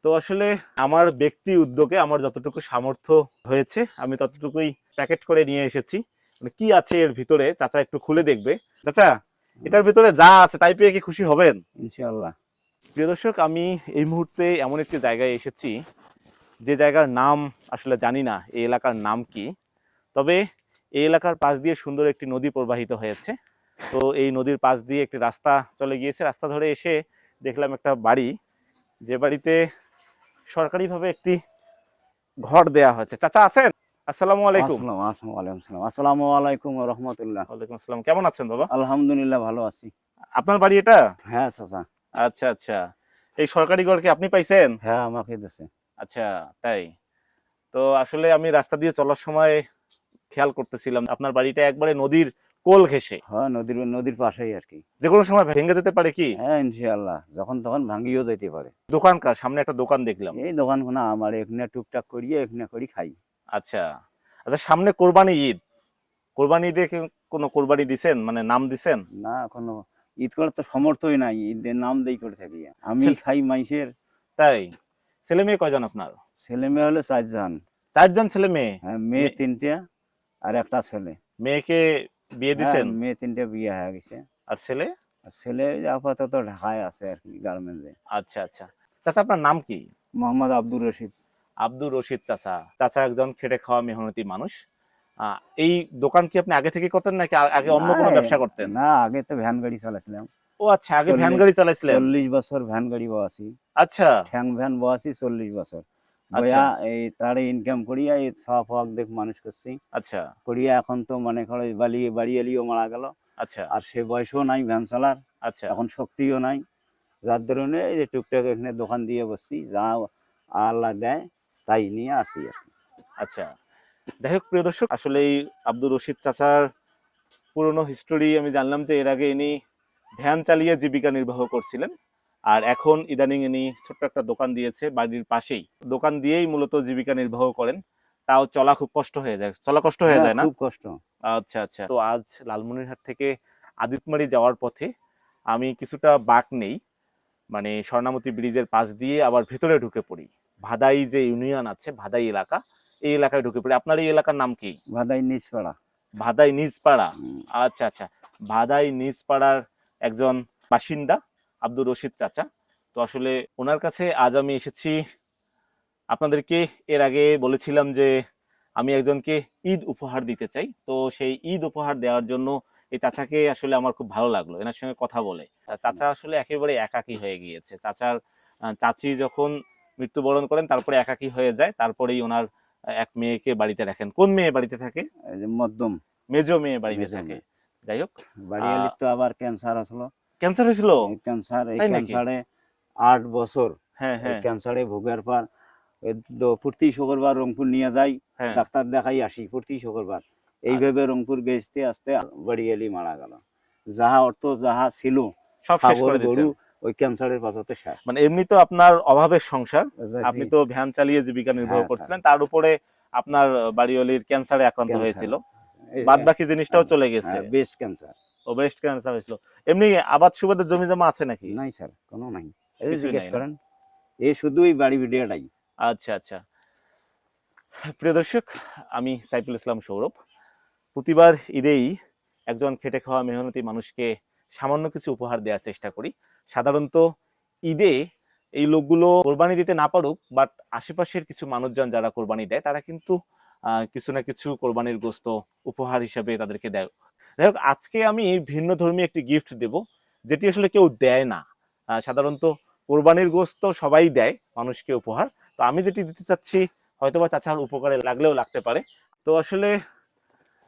তো আসলে আমার ব্যক্তি উদ্যোগে আমার যতটুকু সামর্থ্য হয়েছে আমি ততটুকুই প্যাকেট করে নিয়ে এসেছি। মানে কি আছে এর ভিতরে চাচা একটু খুলে দেখবে। চাচা, এটার ভিতরে যা আছে তাই পেয়ে কি খুশি হবেন? ইনশাআল্লাহ। প্রিয় দর্শক, আমি এই মুহূর্তে এমন একটি জায়গায় এসেছি যে জায়গার নাম আসলে জানি না এই এলাকার নাম কি। তবে এই এলাকার পাশ দিয়ে সুন্দর একটি নদী প্রবাহিত হয়েছে। তো এই নদীর পাশ দিয়ে একটি রাস্তা চলে গিয়েছে। রাস্তা ধরে এসে দেখলাম একটা বাড়ি, যে বাড়িতে সরকারিভাবে একটি ঘর দেয়া হয়েছে। চাচা আছেন? আসসালামু আলাইকুম। আসসালামু আলাইকুম ওয়া রাহমাতুল্লাহ। ওয়ালাইকুম আসসালাম। কেমন আছেন বাবা? আলহামদুলিল্লাহ ভালো আছি। আপনার বাড়ি এটা? হ্যাঁ চাচা। আচ্ছা আচ্ছা। এই সরকারি ঘর কি আপনি পাইছেন? হ্যাঁ আমাকে দিছে। আচ্ছা, তাই। তো আসলে আমি রাস্তা দিয়ে চলার সময় খেয়াল করতেছিলাম আপনার বাড়িটা একবারে নদীর কোল ঘেঁষে। হ্যাঁ নদীর পাশেই আর কি। যে কোনো সময় ভেঙে যেতে পারে কি? হ্যাঁ ইনশাআল্লাহ, যখন তখন ভাঙ্গিও যাইতে পারে। দোকানকার সামনে একটা দোকান দেখলাম। এই দোকানখানা আমার এখানে টুকটাক করিয়ে এখানে করি খাই। আচ্ছা আচ্ছা, সামনে কোরবানি ঈদ। কোরবানি ঈদে কোনো কোরবানি দিছেন, মানে নাম দিছেন? না এখনো ঈদ করার তো সামর্থ্যই নাই, ঈদের নাম দেই করে থাকি আমি। খাই মাইসের। তাই? ছেলে মেয়ে কয়জন আপনার? ছেলে মেয়ে হলো 4 জন। 4 জন ছেলে মেয়ে? হ্যাঁ মেয়ে 3টা আর একটা ছেলে। মেয়েকে বিয়ে হ্যাঁ দিছেন? মেয়ে 3টা বিয়ে হয়ে গেছে। আর ছেলে? আর ছেলে আপাতত ঢাকায় আছে আর কি, গার্মেন্টসে। আচ্ছা আচ্ছা। চাচা আপনার নাম কি? মোহাম্মদ আব্দুর রশিদ। আব্দুর রশিদ চাচা। চাচা একজন খেটে খাওয়া মেহনতি মানুষ। এই দোকান কি আপনি আগে থেকে করতেন নাকি আগে অন্য কোনো ব্যবসা করতেন? না আগে তো ভ্যান গাড়ি চালাইছিলাম। ও আচ্ছা, আগে ভ্যান গাড়ি চালাইছিলেন। 40 বছর ভ্যান গাড়ি বয়াছি। আচ্ছা ঠ্যাং ভ্যান বয়াছি 40 বছর। আচ্ছা বয়া এই তারে ইনকাম করিয়া এই ছাওয়া ফাওয়া দেখ মানুষ করছি। আচ্ছা করিয়া এখন তো মনে করো বাড়ি এলিও মারা গেল। আচ্ছা আর সে বয়সও নাই ভ্যান চালার। আচ্ছা এখন শক্তিও নাই। যার ধরনে এই যে টুকটাক এখানে দোকান দিয়ে বসছি, যা আল্লাহ দেয় তাই নিয়ে আসি আর কি। আচ্ছা। যাই হোক প্রিয় দর্শক, আসলে এই আব্দুর রশিদ চাচার পুরনো হিস্টোরি আমি জানলাম যে এর আগে ইনি ভ্যান চালিয়ে জীবিকা নির্বাহ করছিলেন। আর এখন ইদানিং ইনি ছোট্ট একটা দোকান দিয়েছে বাড়ির পাশেই। দোকান দিয়েই মূলত জীবিকা নির্বাহ করেন। তাও চলা খুব কষ্ট হয়ে যায়, চলা কষ্ট হয়ে হ্যাঁ যায় না? খুব কষ্ট। আচ্ছা আচ্ছা। তো আজ লালমনিরহাট থেকে আদিতমারি যাওয়ার পথে আমি কিছুটা বাঁক নেই, মানে স্বর্ণামতী ব্রিজের পাশ দিয়ে আবার ভেতরে ঢুকে পড়ি। ভাদাই যে ইউনিয়ন আছে, ভাদাই এলাকা, এই এলাকায় ঢুকে পড়ি। আপনার এই এলাকার নাম কি? ভাদাই নিচপাড়া। ভাদাই নিজপাড়া। হুম। আচ্ছা আচ্ছা। ভাদাই নিজপাড়ার একজন বাসিন্দা আব্দুর রশিদ চাচা। তো আসলে ওনার কাছে আজ আমি এসেছি। আপনাদেরকে এর আগে বলেছিলাম যে আমি একজনকে ঈদ উপহার দিতে চাই। তো সেই ঈদ উপহার দেওয়ার জন্য এই চাচাকে আসলে আমার খুব ভালো লাগলো এনার সঙ্গে কথা বলে। চাচা আসলে একেবারে একাকী হয়ে গিয়েছে। চাচার চাচি যখন মৃত্যুবরণ করেন তারপরে একাকী হয়ে যায়। তারপরেই ওনার এক মেয়েকে বাড়িতে রাখেন। কোন মেয়ে বাড়িতে থাকে? এই যে মধ্যম। মেজো মেয়ে বাড়িতে মেজো থাকে। মেয়ে। যাই হোক, বাড়ি এলি তো আবার ক্যান্সার আসলো। ক্যান্সার হয়েছিল? এই তাই নাকি? ক্যান্সারে 8 বছর হ্যাঁ এই হ্যাঁ ক্যান্সারে ভোগার পর প্রতি শুক্রবার রংপুর নিয়ে যাই, হ্যাঁ। ডাক্তার দেখাই আসি প্রতি শুক্রবার। এইভাবে রংপুর গেছতে আসতে বাড়ি এলি মারা গেল। যাহা অর্থ যাহা ছিল সব শেষ ছাগল করে গরু দিয়েছেন। ওই ক্যান্সারের পাশতে শেষ। মানে এমনি তো আপনার অভাবের সংসার, আপনি যাইছি। তো ভ্যান চালিয়ে জীবিকা নির্বাহ হ্যাঁ স্যার। করছিলেন, তার উপরে আপনার বাড়িওয়ালির ক্যান্সারে আক্রান্ত ক্যান্সার। হয়েছিল। বাদ বাকি জিনিসটাও চলে গেছে। হ্যাঁ বেশ ক্যান্সার। ও ব্রেস্ট ক্যান্সার হয়েছিল। এমনি আবাদ সুবাদের জমি জমা আছে নাকি? নাই স্যার, কোনো নাই। এই কিছুই জিজ্ঞেস নাই না? করেন, এই শুধুই বাড়ি ভিডিওটাই। আচ্ছা আচ্ছা। প্রিয় দর্শক, আমি সাইফুল ইসলাম সৌরভ। প্রতিবার ঈদেই একজন খেটে খাওয়া মেহনতি মানুষকে সামান্য কিছু উপহার দেওয়ার চেষ্টা করি। সাধারণত ঈদে এই লোকগুলো কোরবানি দিতে না পারুক, বাট আশেপাশের কিছু মানুষজন যারা কোরবানি দেয় তারা কিন্তু কিছু না কিছু কোরবানির গোস্ত উপহার হিসেবে তাদেরকে দেয়। যাই হোক, আজকে আমি ভিন্ন ধর্মী একটি গিফট দেব, যেটি আসলে কেউ দেয় না। সাধারণত কোরবানির গোস্ত সবাই দেয় মানুষকে উপহার। তো আমি যেটি দিতে চাচ্ছি হয়তোবা চাচার উপকারে লাগলেও লাগতে পারে। তো আসলে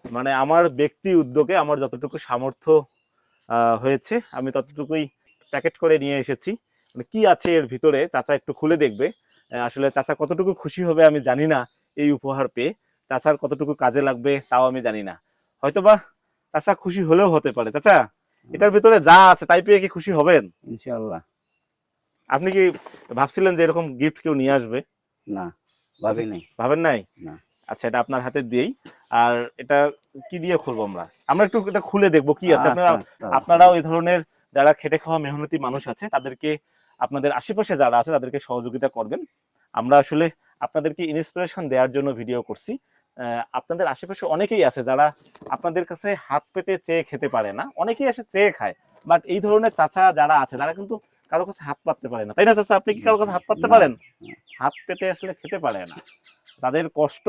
মানে আমার ব্যক্তি উদ্যোগে আমার যতটুকু সামর্থ্য হয়েছে আমি ততটুকুই প্যাকেট করে নিয়ে এসেছি। মানে কি আছে এর ভিতরে চাচা একটু খুলে দেখবে। আসলে চাচা কতটুকু খুশি হবে আমি জানি না এই উপহার পেয়ে। চাচার কতটুকু কাজে লাগবে তাও আমি জানি না। হয়তোবা চাচা খুশি হলেও হতে পারে। চাচা, এটার ভিতরে যা আছে তাই পেয়ে কি খুশি হবেন? ইনশাআল্লাহ। আপনি কি ভাবছিলেন যে এরকম গিফট কেউ নিয়ে আসবে? না আচ্ছা, ভাবি নাই। ভাবেন নাই? না। আচ্ছা, এটা আপনার হাতে দিয়েই। আর এটা কি দিয়ে খুলবো আমরা? আমরা একটু এটা খুলে দেখবো কি আছে। আপনারা আচ্ছা আচ্ছা। আপনারাও এই ধরনের যারা খেটে খাওয়া মেহনতি মানুষ আছে তাদেরকে আপনাদের আশেপাশে যারা আছে তাদেরকে সহযোগিতা করবেন। আমরা আসলে আপনাদেরকে ইন্সপিরেশন দেওয়ার জন্য ভিডিও করছি। আপনাদের আশেপাশে অনেকেই আছে যারা আপনাদের কাছে হাত পেতে চেয়ে খেতে পারে না, অনেকেই এসে চেয়ে খায়, বাট এই ধরনের চাচা যারা আছে তারা কিন্তু কারো কাছে হাত পাততে পারে না, তাই না চাচা? আপনি কি কারো কাছে হাত পাততে না। পারেন? হাত পেতে আসলে খেতে পারে না, তাদের কষ্ট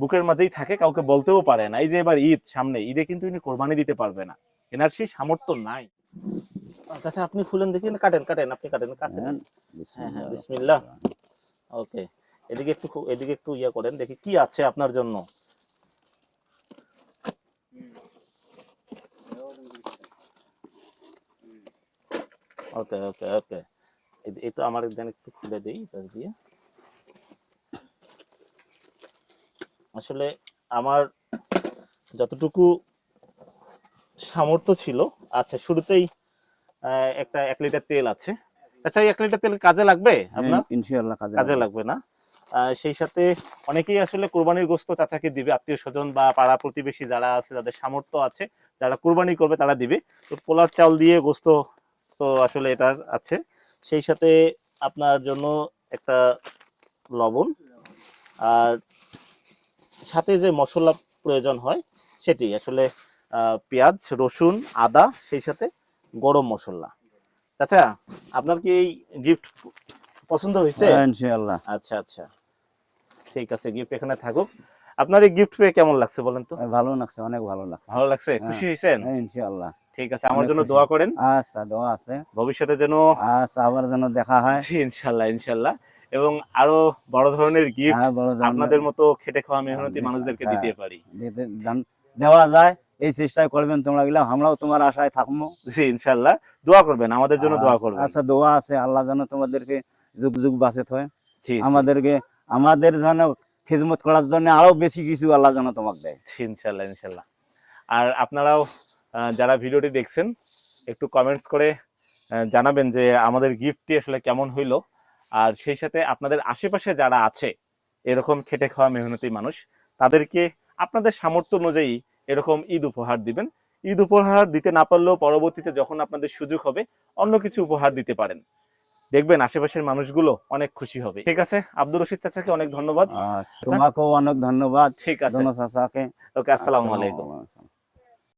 বুকের মাঝেই থাকে, কাউকে বলতেও পারে না। এই যে এবার ঈদ সামনে, ঈদে কিন্তু ইনি কোরবানি দিতে পারবে না, এনার সেই সামর্থ্য নাই। আচ্ছা আপনি খুলেন দেখি, না কাটেন কাটেন, আপনি কাটেন কাছেন। হ্যাঁ, হ্যাঁ হ্যাঁ, বিসমিল্লাহ। বিসমিল্লাহ। ওকে, এদিকে একটু ইয়া করেন দেখি কি আছে আপনার জন্য। ওকে ওকে ওকে, এই তো আমার দেন, একটু খুলে দেই পাশ দিয়ে। আসলে আমার যতটুকু সামর্থ্য ছিল, আচ্ছা শুরুতেই একটা 1 লিটার তেল আছে। আচ্ছা এই 1 লিটার তেল কাজে লাগবে আপনার? ইনশাআল্লাহ কাজে লাগবে না? সেই সাথে অনেকেই আসলে কোরবানির গোশত চাচাকে দিবে, আত্মীয় স্বজন বা পাড়া প্রতিবেশী যারা আছে, যাদের সামর্থ্য আছে, যারা কোরবানি করবে তারা দিবে। তো পোলার চাল দিয়ে গোশত তো আসলে এটার আছে। সেই সাথে আপনার জন্য একটা লবণ, আর সাথে যে মশলা প্রয়োজন হয় সেটি আসলে পেঁয়াজ, রসুন, আদা, সেই সাথে গরম মশলা। চাচা আপনার কি এই গিফট পছন্দ হয়েছে? ইনশাআল্লাহ। আচ্ছা আচ্ছা, ঠিক আছে, গিফট এখানে থাকুক। আপনার এই গিফট পেয়ে কেমন লাগছে বলেন তো? ভালো লাগছে, অনেক ভালো লাগছে। ভালো লাগছে? হ্যাঁ, খুশি হয়েছেন? ইনশাআল্লাহ। ঠিক আছে, আমার অনেক জন্য খুশি। দোয়া করেন, আচ্ছা, দোয়া আছে। ভবিষ্যতে যেন। আচ্ছা, আবার যেন দেখা হয়। জি ইনশাল্লাহ ইনশাল্লাহ, এবং আরো বড় ধরনের গিফট বড় ধরনের আপনাদের মতো খেটে খাওয়া মেহনতি জিনিস, মানুষদেরকে হ্যাঁ, দিতে পারি। দেওয়া যায়, এই চেষ্টায় করবেন তোমরা গেলে, আমরাও তোমার আশায় থাকবো। জি ইনশাল্লাহ, দোয়া করবেন, আমাদের জন্য দোয়া করবেন। আচ্ছা, দোয়া আছে, আল্লাহ যেন তোমাদেরকে যুগ যুগ বাঁচে হয়, জি জি আমাদের যেন খিদমত করার জন্য আরো বেশি কিছু আল্লাহ যেন তোমাকে দেয়। জি, ইনশাল্লাহ ইনশাল্লাহ। আর আপনারাও যারা ভিডিওটি দেখছেন, একটু কমেন্টস করে জানাবেন যে আমাদের গিফটটি আসলে কেমন হইলো। আর সেই সাথে আপনাদের আশেপাশে যারা আছে এরকম খেটে খাওয়া মেহনতি মানুষ, তাদেরকে আপনাদের সামর্থ্য অনুযায়ী এরকম ঈদ উপহার দিবেন। ঈদ উপহার দিতে না পারলেও পরবর্তীতে যখন আপনাদের সুযোগ হবে অন্য কিছু উপহার দিতে পারেন, দেখবেন আশেপাশের মানুষগুলো অনেক খুশি হবে। ঠিক আছে, আব্দুর রশিদ চাচাকে অনেক ধন্যবাদ। তোমাকেও অনেক ধন্যবাদ। ঠিক আছে, দোনো চাচাকে। ওকে, আসসালামু আলাইকুম। আসসালামু আলাইকুম।